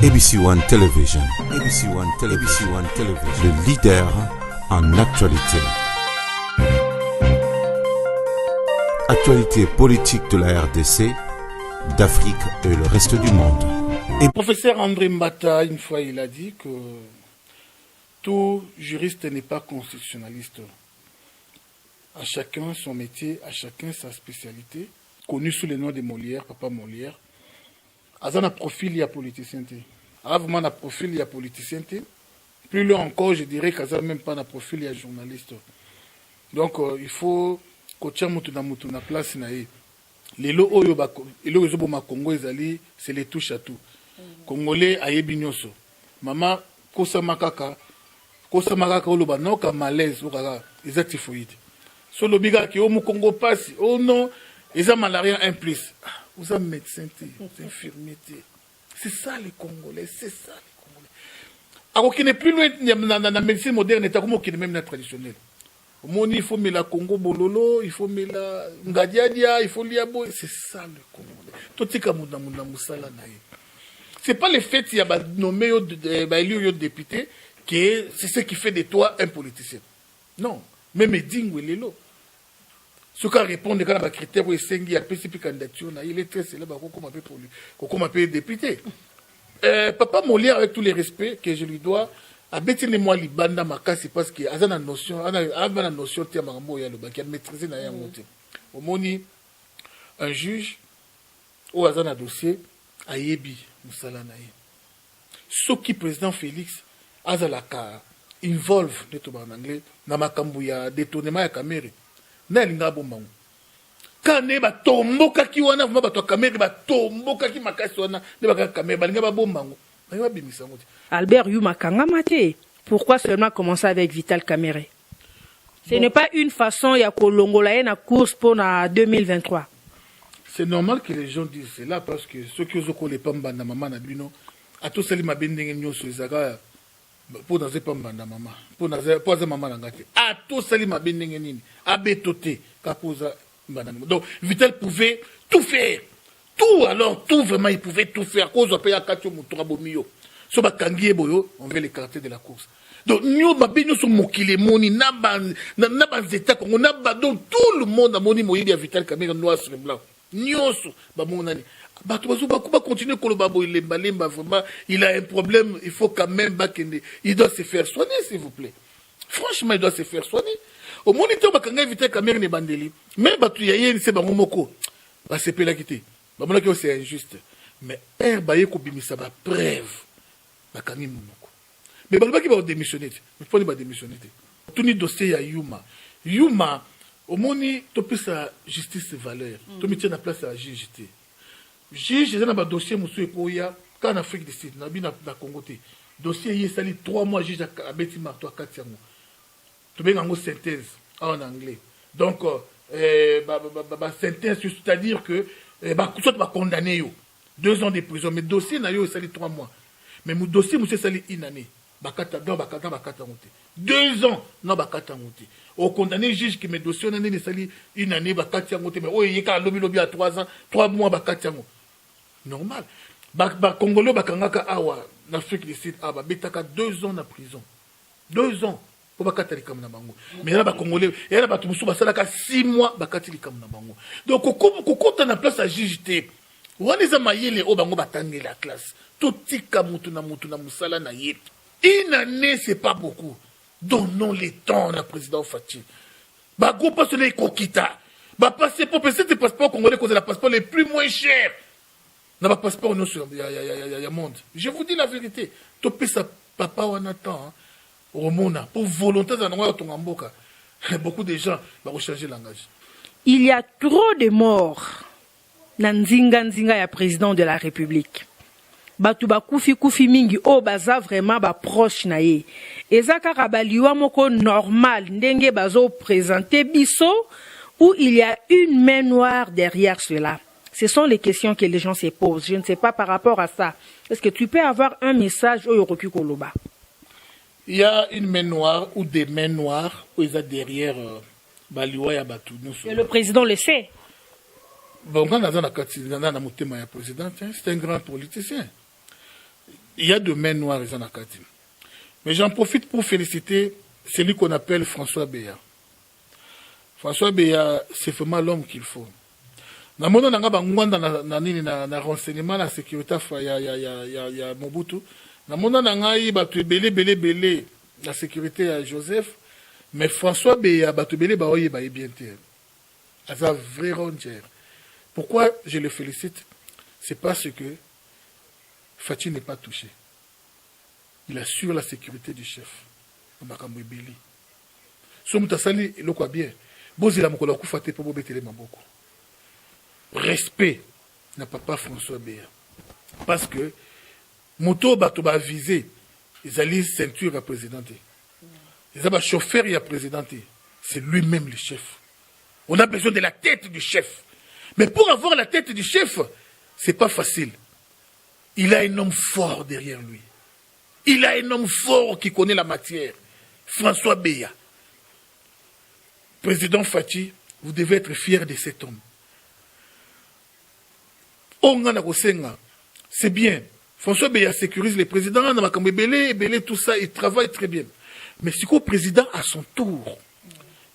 ABC One Television. ABC One Television. ABC One Television. Le leader en actualité. Actualité politique de la RDC, d'Afrique et le reste du monde. Et professeur André Mbata, une fois, il a dit que tout juriste n'est pas constitutionnaliste. À chacun son métier, à chacun sa spécialité. Connu sous le nom de Molière, Papa Molière. Azan a profil, il y a politicien. Avant a profil, il y a politicien. Plus loin encore, je dirais qu'Azan même pas na profil, il y a journaliste. Donc, il faut que na place na ye. Les lots oyo ma Congo ezali, c'est les touches à tout. Congolais ayebi nyonso. Mama kosa makaka oloba noka malaise okaka eza typhoïde. So lobiga ki o mu Congo passe, oh non, eza malaria 1+. Vous êtes médecin, vous infirmier. C'est ça les Congolais, c'est ça les Congolais. Alors qu'il n'est plus loin dans la médecine moderne, et qu'il est même la traditionnelle. Au monde, il faut mettre la Congo bololo, il faut mettre la Ngadiadia, il faut liabo. C'est ça le Congolais. Tout ce qui c'est pas le fait qu'il y a nommé élu député que c'est ce qui fait de toi un politicien. Non, même Dingwe Lelo. Ce qui répond à la critère où il y a spécifique candidature, il est très célèbre, comme appelé député. Papa Molière, avec tous les respects que je lui dois, a bêté moi libanda makasi parce qu'il a une notion, qui a maîtrisé na ya moté. Au moni un juge ou a un dossier a yebi musala na ye. Ce qui président Félix azalaka involve en anglais na makambu ya détournement ya caméra. Na linga bombango. Kane ba tomboka ki wana vuma ba to caméra ba tomboka ki makasi wana ne ba caméra ba linga ba bombango. Ba bimisa ngoti. Albert Yuma Kangamate, pourquoi seulement commencer avec Vital Kamere? Ce n'est pas une façon ya kolongola na course pour na 2023. C'est normal que les gens disent cela parce que ceux qui osent coller pamba na maman na bino a tous sali mabendenge nyoso ezaka pour dans pamba na maman pour dans maman ngati a tous sali mabendenge nini abetoté kapoza banana. Donc Vital pouvait tout faire. Tout alors tout vraiment il pouvait tout faire cause après ya katio mutura bomio. So ba kangié boyo on veut l'écarter de la course. Donc nous babino so mokile moni na banzeta Congo na ba donc tout le monde a moni moyibi ya Vital Kamere noir sur blanc. Nyonso ba monani ba to ba continuer koloba bo il lemba vraiment il a un problème, il faut quand même bakende il doit se faire soigner s'il vous plaît. Franchement il doit se faire soigner. Au moniteur ba kanga Vital Kamere ne bandeli mais ba tu yaye c'est ba momoko ba sepela kité ba mona que c'est injuste mais ba ye ko bimisa ba preuve ba kangi momoko mais ba ki ba démissionner mais faut pas démissionner tout ni dossier ya Yuma au moni to pesa justice valeur to mettre na place à juge juge na ba dossier musu epoya quand en Afrique du Sud na bina na Congo te dossier yi sali 3 mois juge a beti marto a 4 yango to benga ngo synthèse en anglais donc synthèse c'est-à-dire que soit ba condamné yo 2 ans de prison mais dossier na yo sali 3 mois mais mon dossier musu sali 1 année bakata 2 ans non bakata ngote au condamné juge qui me dossier na nini sali 1 année bakati ngote mais oye ka lobi à 3 ans 3 mois bakati ngo normal ba congolais bakangaka awa na Afrique du Sud aba betaka 2 ans na prison 2 ans pour bakata likam na bango mais là ba congolais et là ba tumusu basalaka 6 mois bakati likam na bango donc kokota na place à juge te waniza mayele o bango batangi la classe tout tika mutu na musala na ye. 1 année, c'est pas beaucoup. Donnons les temps à président Fachi. Bah, gros passeport Kokita. Bah, passeport, c'est le passeport congolais, c'est le passeport le plus moins cher. N'a pas passeport, non, il y a monde. Je vous dis la vérité. Topé sa papa, on attend, au Mona, pour volonté d'en avoir ton amboka. Beaucoup de gens vont changer le langage. Il y a trop de morts. Nanzinga ya président de la République. Batu kufi mingi o baza vraiment ba proche na ye ezaka kabaliwa moko normal ndenge bazo présenter biso où il y a une main noire derrière cela. Ce sont les questions que les gens se posent. Je ne sais pas par rapport à ça. Est-ce que tu peux avoir un message au Yoroku Koloba? Il y a une main noire ou des mains noires où ils sont derrière baliwa ya batu. Et le président le sait. Bon, quand on a président, c'est un grand politicien. il y a de mains noires en Akati. Mais j'en profite pour féliciter celui qu'on appelle François Béa. François Béa, c'est vraiment l'homme qu'il faut. Na mona nanga bangwanda na renseignement la sécurité ya Mobutu. Na mona nanga yi batu belé la sécurité à Joseph, mais François Béa batu belé ba oyi ba bien té. Asa vrai ranger. Pourquoi je le félicite? C'est parce que Fachi n'est pas touché. Il assure la sécurité du chef. Makambo belé. So mutasali eloko bien. Bozila mokolo kufate po bobetele maboko. Respect n'a papa François Béa. Parce que moto bato ba visé, ils allaient ceinture à présidenter. Ils avaient chauffeur à présidenter. C'est lui-même le chef. On a besoin de la tête du chef. Mais pour avoir la tête du chef, c'est pas facile. Il a un homme fort derrière lui. Il a un homme fort qui connaît la matière. François Béa. Président Fachi, vous devez être fier de cet homme. C'est bien. François Béa sécurise les présidents, tout ça, il travaille très bien. Mais si le président, à son tour,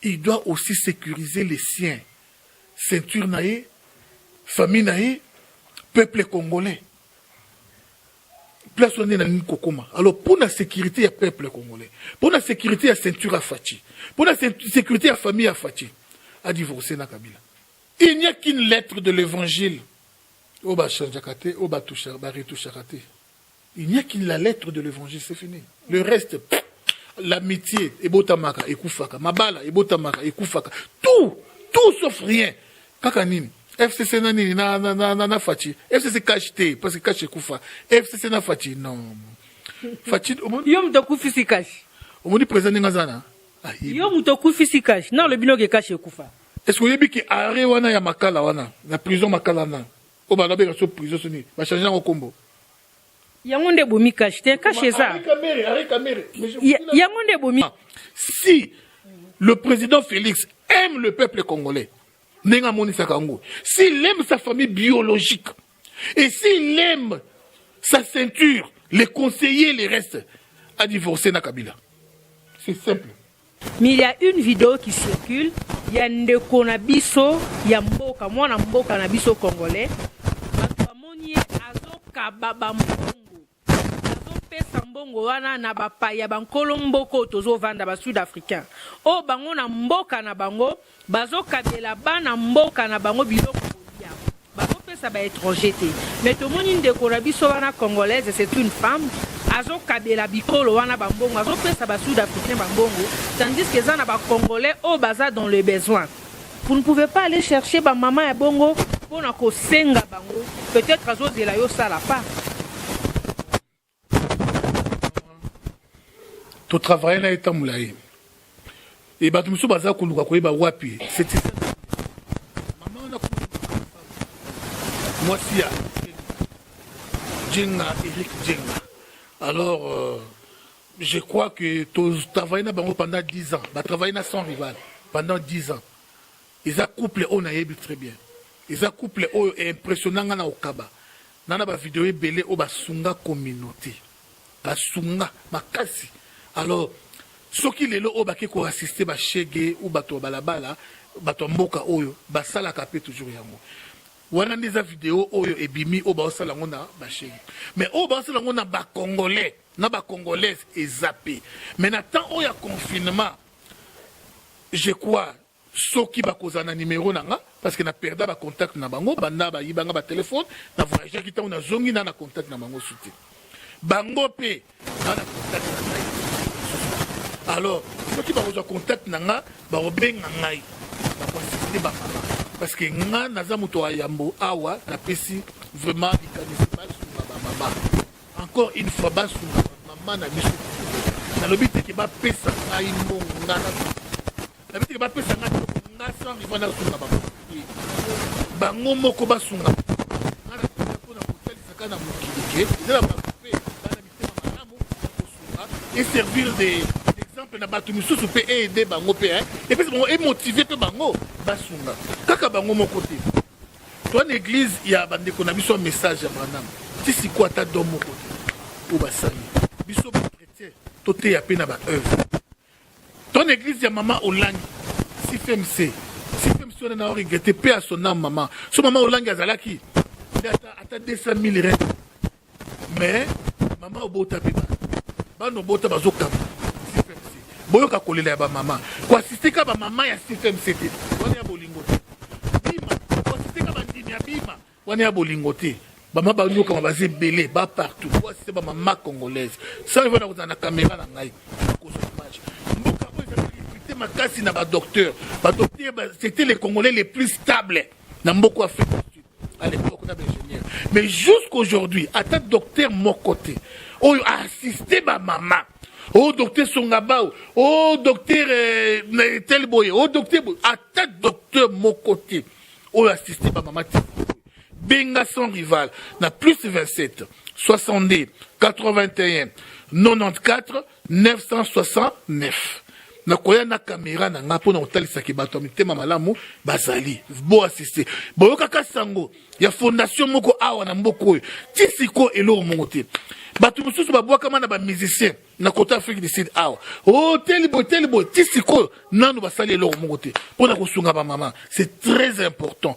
il doit aussi sécuriser les siens. Ceinture naïe, famille naïe, peuple congolais. Place on est dans Kokoma. Alors, pour la sécurité, il y a peuple congolais. Pour la sécurité, il y a ceinture à Fachi. Pour la sécurité, il y a famille à Fachi. A divorcé na Kabila. Il n'y a qu'une lettre de l'évangile. Il n'y a qu'une la lettre de l'évangile, c'est fini. Le reste, l'amitié, ebotamaka, ekufaka, mabala, ebotamaka, ekufaka, tout sauf rien. Kakanin, FCC nani na Fachi, FCC cacheté, parce que cache kufa, FCC na Fachi, non. Fachi, Yom tokufi si cache. On dit président ngazana. Yom tokufi si cache. Non, le bino ke cache kufa. Est-ce que vous avez dit que arrêt wana ya makala wana, la prison makala na. Oh bah là sur prison soni, va changer en combo. Yangonde bomi cache, t'es caché ça. Yangonde bomi. Si le président Félix aime le peuple congolais, nenga moni sakango. S'il aime sa famille biologique et s'il aime sa ceinture, les conseillers, les restes, à divorcer na Kabila. C'est simple. Mais il y a une vidéo qui circule. Il y a ndeko na biso, ya mboka, mwana mboka na biso congolais. Batuamoni azoka baba mbongo. Azopesa mbongo wana na bapaya bankolo mboko tozo vanda ba sud-africain. O bango na mboka na bango, bazokabela bana mboka na bango biloko kolia. Bazopesa ba étranger te. Mais tomoni ndeko na biso wana congolaise, c'est une femme. Azo kabela bikolo wana bambongo azo pesa ba sud-africain bambongo tandis que ça na ba congolais au baza dans le besoin. Vous ne pouvez pas aller chercher ba maman ya bongo pour na ko senga bango peut-être azo de la yo sala pas. To travailler na eta mulaye. Et ba tumusu baza kuluka ko ba wapi. C'est ça. Maman na moi si ya Jenga Eric Jenga. Alors, je crois que tu travailles pendant 10 ans. Tu travailles sans rival pendant 10 ans. Ils ont couplé, on a eu très bien. Ils ont couplé, impressionnant au Kaba. Dans la vidéo, il y a une communauté. Basunga, makasi. Alors, ceux qui les ont assisté à Chege ou à Balabala, à Mboka Oyo, Basala Kapé toujours yango. Wana des vidéos oyo ebimi o ba osala ngona ba chéri mais o ba osala ngona ba congolais na ba congolaise ezapé mais na temps oya confinement je crois soki ba kozana numéro nanga parce que na perda ba contact na bango banda ba yibanga ba téléphone na voyager ki ta na zongi na contact na bango souté bango pe na contact na ngai alors soki ba oza contact nanga ba obenga ngai ba possibilité ba parce que nga naza muto ayambo awa na pesi vraiment dikanisi basunga ba mama encore une fois basunga mama na biso na lobi te ke ba pesa ngai mbonga na biso ke ba pesa ngai nga sans rivana sunga ba bango moko basunga na ko na hotel sakana mukilike na ba pe na bitema malamu kosunga et servir des na batu misusu pe aider bango pe et puis bon et motiver pe bango basunga kaka bango mon côté toi l'église il y a bande qu'on a mis son message à Branham si quoi ta domo côté au basali. Biso ba chrétien, toté ya pe na ba œuvre. Ton église ya maman Olangi, CFMC. CFMC on a regretté paix à son âme maman. Son maman Olangi azalaki. Il a 200 000 rentes. Mais maman obota pe ba. Ba no bota bazoka. CFMC. Boyoka kolela ya ba maman. Ko assister ka ba maman ya CFMC. On ya bolingo. Bima, ko assister ka ba ndimi ya bima. On ya bolingo te. Bama ba nyoka baze belé ba partout. Ko assister ba maman congolaise. Ça il va dans la caméra na ngai. Ko so image. Docteur, c'était les Congolais les plus stables dans beaucoup Afrique à l'époque on avait ingénieur. Mais jusqu'aujourd'hui, à ta docteur Mokoté, on a assisté ma maman, au docteur Songabao, au docteur Telboye, au docteur à ta docteur Mokoté, on a assisté ma maman. Benga sans rival, na plus 27 62 81 94 969. Na koya na caméra na nga pona otalisa ki bato mitema malamu bazali bo assister boyoka kasango ya fondation moko awa na mboko tisiko elo mongote bato mususu babwaka mana ba musicien na côté Afrique du Sud awa oh telibo tisiko nanu basali elo mongote pona kosunga ba maman. C'est très important.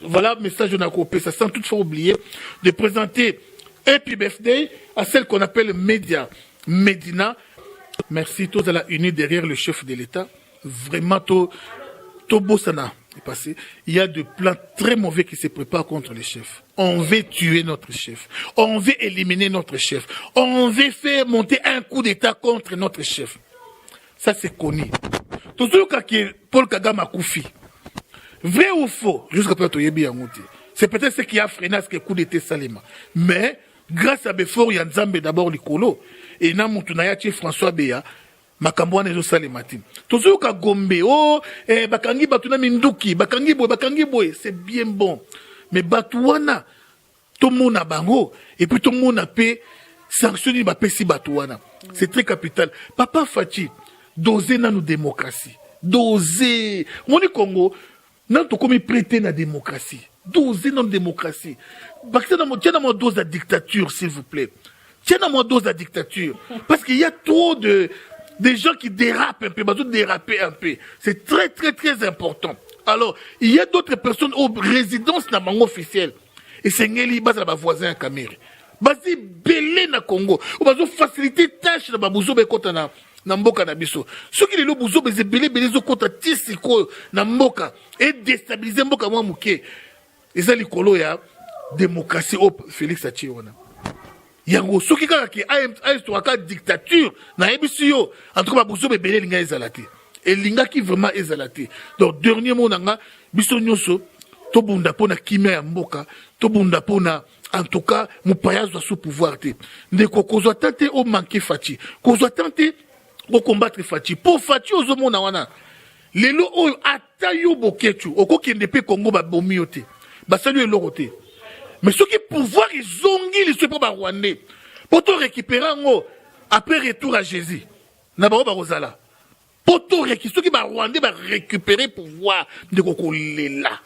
Voilà message de Nakopé, ça sans toutefois oublier de présenter Happy Birthday à celle qu'on appelle Medina. Merci, tous à la unis derrière le chef de l'État. Vraiment, tout Bossana est passé. Il y a des plans très mauvais qui se préparent contre les chefs. On veut tuer notre chef. On veut éliminer notre chef. On veut faire monter un coup d'État contre notre chef. Ça, c'est connu. Tout ce que Paul Kagame a koufi. Vrai ou faux, jusqu'à présent, c'est peut-être ce qui a freiné ce coup d'État Salima. Mais, grâce à Befor Yanzambe d'abord Likolo, et na mutunaya François Beya, makambo wana ezosalemati tozoyoka Gombe bakangi bato na minduki bakangi boye c'est bien bon mais bato wana tomona bango et puis tomona pe sanctionner bapesi bato wana c'est très capital. Papa Fachi doser na nous démocratie doser moni Congo nan to komi prêter na démocratie doser dans démocratie parce que dans mon dose de dictature s'il vous plaît. Tiens dans mon dose de dictature. Parce qu'il y a trop de gens qui dérapent un peu, déraper un peu. C'est très, très, très important. Alors, il y a d'autres personnes aux résidences dans le officiel. Et c'est Ngeli Baz là voisin à Cameroun. Basi belé na Congo. Ou bazo faciliter tâche na babuzo be kota na mboka na biso. Ceux qui les buzo be belé zo kota tisiko na mboka et déstabiliser mboka mwa muke. Ezali kolo ya démocratie au Félix Achiwana. Yango soki kaka ki a dictature na ebisi yo en tout cas babuzo be belé linga ezalate. Et linga qui vraiment ezalate. Donc dernier mot nanga biso nyoso to bunda pona kimia ya mboka to bunda pona en tout cas mupayazo sous pouvoir te ndeko kozwa tante o manquer Fachi kozwa tante o combattre Fachi pour Fachi ozomona wana lelo oyo atayo boketu okokende pe Congo ba bomi yote basali eloko te. Mais ceux qui pouvoir ils zongi les super ba rwandais pour te récupérer ngo après retour à Jésus na ba rozala pour te récupérer ceux qui ba rwandais ba récupérer pouvoir de kokolela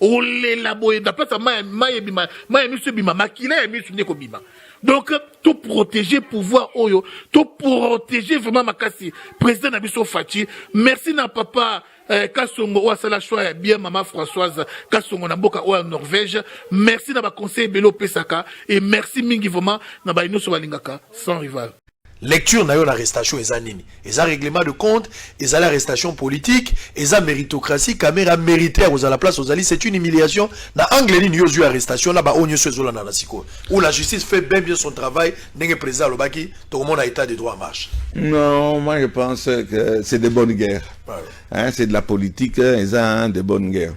olela boye da place maye bima makila ya misu ndeko bima. Donc tout protéger pouvoir oyo tout protéger vraiment makasi président na biso Fachi. Merci na papa Kasongo ou asala choix bien maman Françoise Kasongo na mboka o Norvège. Merci na ba conseil Belo Pesaka et merci mingi vraiment na ba inoso balingaka sans rival. Lecture na yo l'arrestation eza nini eza règlement de compte eza l'arrestation politique eza méritocratie caméra mérité à la place ozali c'est une humiliation na anglais ni yozu arrestation na ba onyo sezola na siko où la justice fait bien son travail ndenge président lobaki tout le monde a état de droit marche. Non, moi je pense que c'est de bonnes guerres. Hein, c'est de la politique eza de bonnes guerres.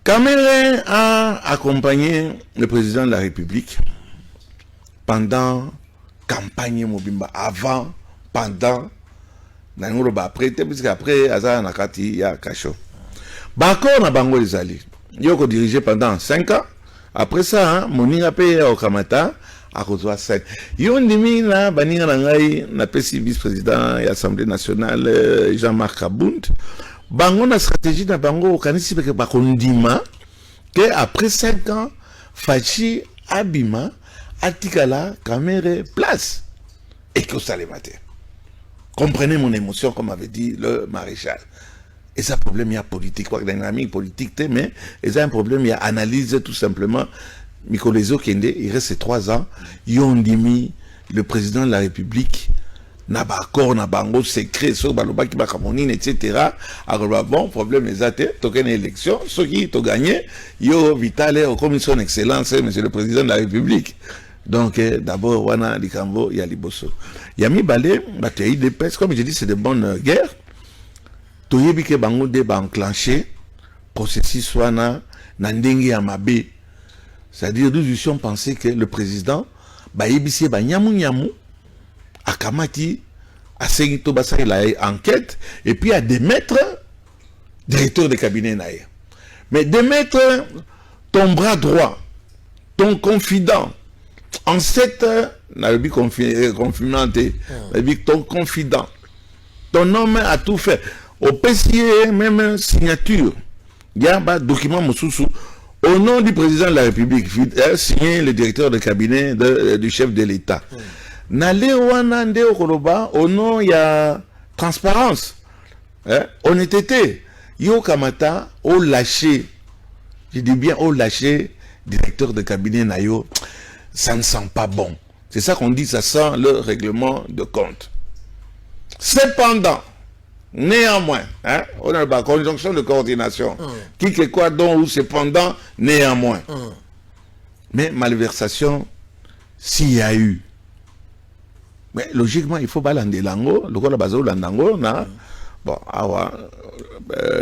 Cameroun a accompagné le président de la République pendant campagne mobimba avant, pendant, après, puisque après, Azar Nakati, ya Kacho. Bakor na bango les alliés. Yoko dirigé pendant 5 ans. Après ça, Moninga paye au Kamata, à Kozoa 7. Yon dimi na baninga nangai, na pesi vice-président de l'Assemblée nationale, Jean-Marc Kabound. Bango na stratégie na bango, kanisi peke bakondima, que après 5 ans, Fachi Abima, atikala caméra place et que ça les matin. Comprenez mon émotion, comme avait dit le maréchal. Et ça, problème, il y a politique, quoi, dynamique politique, mais il y a un problème, il y a analyse tout simplement. Mikolezo Kende, il reste 3 ans, ils ont dit le président de la République n'a pas accord, n'a pas un secret, sur Baloba qui va camonine, etc. Alors, bon, problème, les athées, tu as une élection, ceux qui ont gagné, ils ont vital au commission d'excellence, monsieur le président de la République. Donc, d'abord, Wana, Likambo, Yaliboso. Yami Balé, bataille de pêche, comme je dis, c'est de bonnes guerres. Tout y est que Bango débat enclenché, processus Wana, Nandingi Amabe. C'est-à-dire, nous eussions pensé que le président, Baïbissé, Nyamu, Akamati, Asengito Bassa, il a enquête, et puis à démettre directeur de cabinet Naï. Mais démettre ton bras droit, ton confident, en cette confinante, ton confident, ton homme a tout fait. Au PCA, même signature, il y a un document Moussoussou. Au nom du président de la République, signé le directeur de cabinet du chef de l'État. Nale Wanande Okoloba, au nom, il y a transparence, honnêteté. Yo Kamata, au lâché, je dis bien au lâché, directeur de cabinet Nayo, ça ne sent pas bon. C'est ça qu'on dit, ça sent le règlement de compte. Cependant, néanmoins, on a la conjonction de coordination. Qui que quoi donc ou cependant, néanmoins. Mais malversation, s'il y a eu. Mais logiquement, il faut balander l'ango. Le quoi la base l'ango, na bon,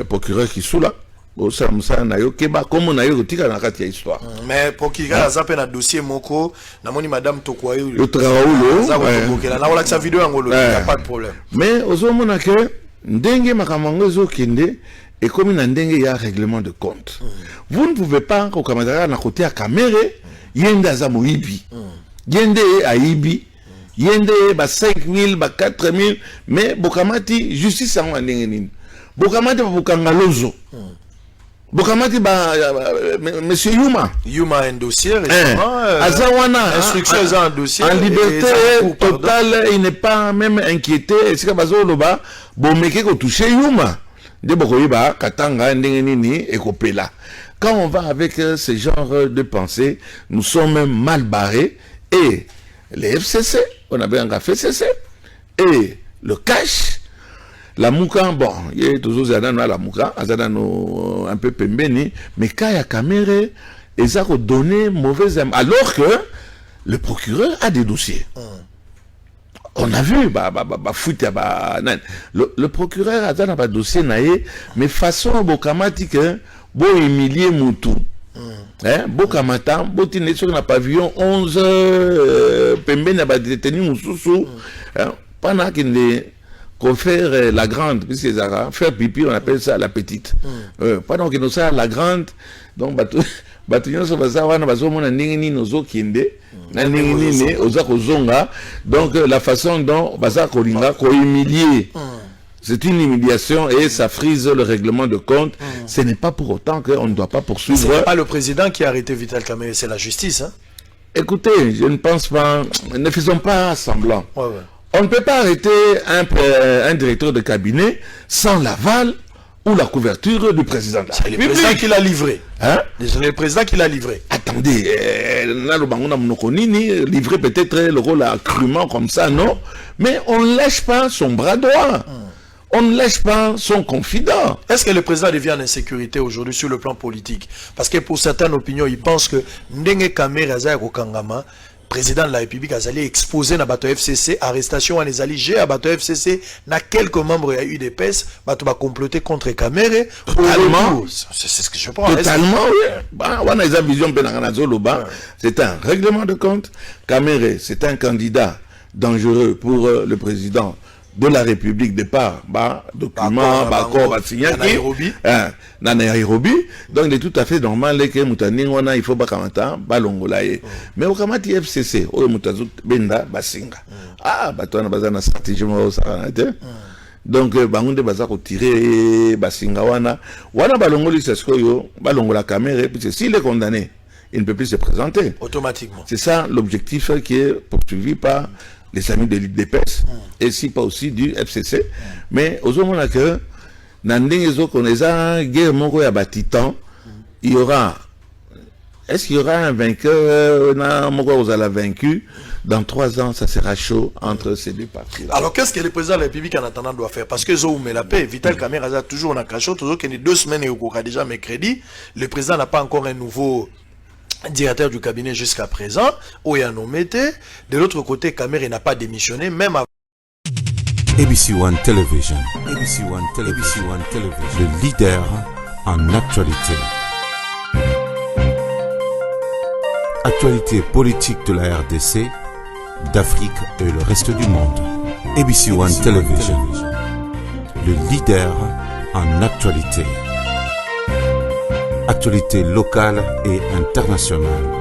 procureur qui sous là. Mais pour qu'il y ait un dossier moko, namoni madame Tokwayo, il n'y a pas de problème. Mais aux hommes que Ndenge Makamangozo Kende et comme il y a un règlement de compte. Vous ne pouvez pas, au Kamadara, à côté à Kamere, yende azamo ibi. Yende a ibi. Yende ba 5 000, ba 4 000. Mais Bokamati, justice en Wandengenin. Bokamati ba Bukangalozo. Bokamati ba monsieur Yuma. Yuma un dossier récemment. Azawana. Instruction un dossier. En liberté totale, il n'est pas même inquiété. Est-ce que Bazo Loba, Bomeke ko touché Yuma. De Bokoyiba, Katanga, Ndengenini et Kopela. Quand on va avec ce genre de pensée, nous sommes même mal barrés. Et les FCC, on avait un FCC. Et le cash, la Mouka, bon, il y a toujours la Mouka, un peu pembeni, mais quand il y a caméra, ils ont donné mauvaise. Alors que le procureur a des dossiers. On a vu, le procureur a un dossier, mais façon bokamatique, bo humilier Moutou. Bokamata, botine sur un pavillon 11, pembe n'a pas détenu Moussoussou, pendant qu'il est faire la grande, puisque faire pipi, on appelle ça la petite. Pendant qu'il nous sert la grande, donc, donc la façon dont Baza Kolinga humilié. C'est une humiliation et ça frise le règlement de compte. Ce n'est pas pour autant qu'on ne doit pas poursuivre. Ce n'est pas le président qui a arrêté Vital Kamerhe, c'est la justice. Hein? Écoutez, je ne pense pas, ne faisons pas semblant. On ne peut pas arrêter un directeur de cabinet sans l'aval ou la couverture du président de la République. C'est le président qui l'a livré. Hein? C'est le président qui l'a livré. Attendez, livré peut-être le rôle crûment comme ça, non? Mais on ne lèche pas son bras droit. On ne lèche pas son confident. Est-ce que le président devient en insécurité aujourd'hui sur le plan politique? Parce que pour certaines opinions, ils pensent que Ndenge Kamerhe Azaya Kokangama, président de la République, a allé exposer na bato FCC, arrestation en ezali, j'ai à bato FCC, na quelques membres il y a eu des pèses, bato ba comploter contre Kamerhe. Totalement. C'est ce que je pense. Totalement, oui. C'est un règlement de compte. Kamerhe, c'est un candidat dangereux pour le président de la République départ, document, Nairobi. Nairobi. Donc, il est tout à fait normal que Moutaninwana, il faut bakamata, balongolaye. Mais au Kamati FCC, au Moutazut Benda, Basinga. Batouana Bazana stratégie, donc, Bangunde Bazako tiré, Basinga Wana. Wana Balongoli, c'est ce que yo, Balongola Kamerhe, puisque s'il est condamné, il ne peut plus se présenter. Automatiquement. C'est ça l'objectif qui est poursuivi par les amis de l'IDPS et si pas aussi du FCC. Mais aux moments que guerre il y aura. Est-ce qu'il y aura un vainqueur? Vous allez vaincu. Dans 3 ans, ça sera chaud entre ces deux parties. Alors, qu'est-ce que le président de la République en attendant doit faire? Parce que Zoou met la paix. Vital Kamerhe a toujours en cachot, toujours qu'il y a 2 semaines et au déjà mercredi. Le président n'a pas encore un nouveau directeur du cabinet jusqu'à présent. Où il y a nommé. De l'autre côté, Kamerhe n'a pas démissionné, même avant. ABC One Television. ABC One Television. Le leader en actualité. Actualité politique de la RDC, d'Afrique et le reste du monde. ABC One Television. Le leader en actualité. Actualité locale et internationale.